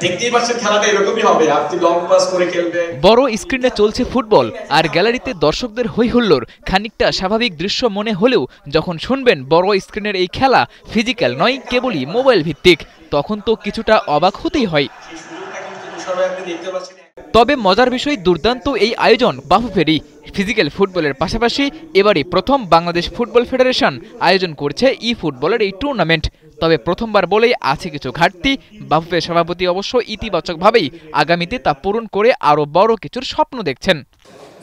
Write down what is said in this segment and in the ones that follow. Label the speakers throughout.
Speaker 1: দেখতেই পাচ্ছেন খেলাটা এরকমই হবে, আপনি লং পাস করে খেলবে।
Speaker 2: বড় স্ক্রিনে চলছে ফুটবল আর গ্যালারিতে দর্শকদের হইহুল্লোড় খানিকটা স্বাভাবিক দৃশ্য মনে হলেও যখন শুনবেন বড় স্ক্রিনের এই খেলা ফিজিক্যাল নয়, কেবলই মোবাইল ভিত্তিক, তখন তো কিছুটা অবাক হতেই হয়। তবে মজার বিষয়, দুর্দান্ত এই আয়োজন বাফুফেরই। ফিজিক্যাল ফুটবলের পাশাপাশি এবারই প্রথম বাংলাদেশ ফুটবল ফেডারেশন আয়োজন করছে ফুটবলের এই টুর্নামেন্ট। তবে প্রথমবার বলেই আছে কিছু ঘাটতি। বাফুফের সভাপতি অবশ্য ইতিবাচকভাবেই আগামীতে তা পূরণ করে আরও বড় কিছুর স্বপ্ন দেখছেন।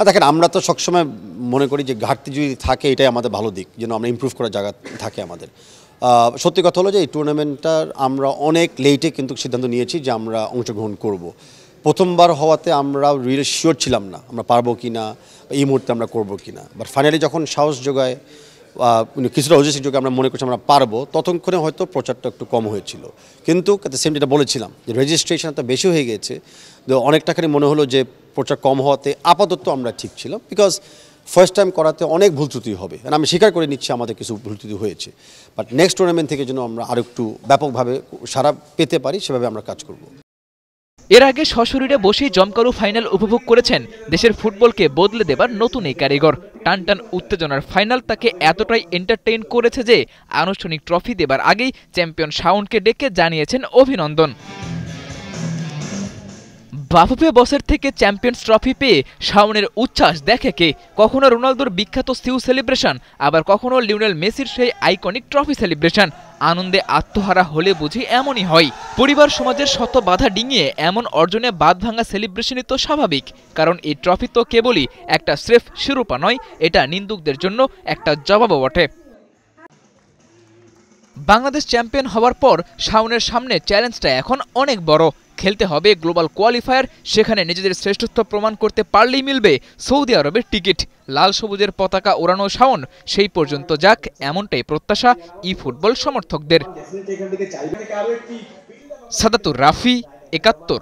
Speaker 3: দেখেন, আমরা তো সবসময় মনে করি যে ঘাটতি যদি থাকে এটাই আমাদের ভালো দিক, যেন আমরা ইমপ্রুভ করার জায়গা থাকে আমাদের। সত্যি কথা হলো যে এই টুর্নামেন্টটার আমরা অনেক লেটে কিন্তু সিদ্ধান্ত নিয়েছি যে আমরা অংশগ্রহণ করব। প্রথমবার হওয়াতে আমরা রিয়েলি শিওর ছিলাম না আমরা পারবো কি না, এই মুহূর্তে আমরা করবো কি না। বাট ফাইনালি যখন সাহস যোগায়, কিছুটা লজিস্টিক যোগে আমরা মনে করছি আমরা পারবো, ততক্ষণে হয়তো প্রচারটা একটু কম হয়েছিল। কিন্তু সেম যেটা বলেছিলাম যে রেজিস্ট্রেশন তো বেশি হয়ে গিয়েছে, অনেক টাকারই মনে হলো যে প্রচার কম হওয়াতে আপাতত আমরা ঠিক ছিলাম, বিকজ ফার্স্ট টাইম করাতে অনেক ভুল ত্রুটি হবে। আমি স্বীকার করে নিচ্ছি আমাদের কিছু ভুল ত্রুটি হয়েছে, বাট নেক্সট টুর্নামেন্ট থেকে যেন আমরা আরও একটু ব্যাপকভাবে সারা পেতে পারি সেভাবে আমরা কাজ করব।
Speaker 2: এর আগে সশরীরে বসেই জমকালো ফাইনাল উপভোগ করেছেন দেশের ফুটবলকে বদলে দেবার নতুন এই কারিগর। টানটান উত্তেজনার ফাইনাল তাকে এতটাই এন্টারটেইন করেছে যে আনুষ্ঠানিক ট্রফি দেবার আগেই চ্যাম্পিয়ন শাওনকে ডেকে জানিয়েছেন অভিনন্দন। বাফুফে বসের থেকে চ্যাম্পিয়ন্স ট্রফি পেয়ে শাওনের উচ্ছ্বাস দেখে কে। কখনো রোনালদোর বিখ্যাত সিউ সেলিব্রেশন, আবার কখনো লিওনেল মেসির সেই আইকনিক ট্রফি সেলিব্রেশন। আনন্দে আত্মহারা হলে বুঝি এমনই হয়। পরিবার সমাজের শত বাধা ডিঙিয়ে এমন অর্জনে বাঁধ ভাঙা সেলিব্রেশনই তো স্বাভাবিক, কারণ এই ট্রফি তো কেবলই একটা স্রেফ শিরোপা নয়, এটা নিন্দুকদের জন্য একটা জবাবও বটে। বাংলাদেশ চ্যাম্পিয়ন হওয়ার পর শাওনের সামনে চ্যালেঞ্জটা এখন অনেক বড়। খেলতে হবে গ্লোবাল কোয়ালিফায়ার, সেখানে নিজেদের শ্রেষ্ঠত্ব প্রমাণ করতে পারলেই মিলবে সৌদি আরবের টিকিট। লাল সবুজের পতাকা ওড়ানো শাওন সেই পর্যন্ত যাক, এমনটাই প্রত্যাশা ফুটবল সমর্থকদের। সাদাতুর রাফি, ৭১।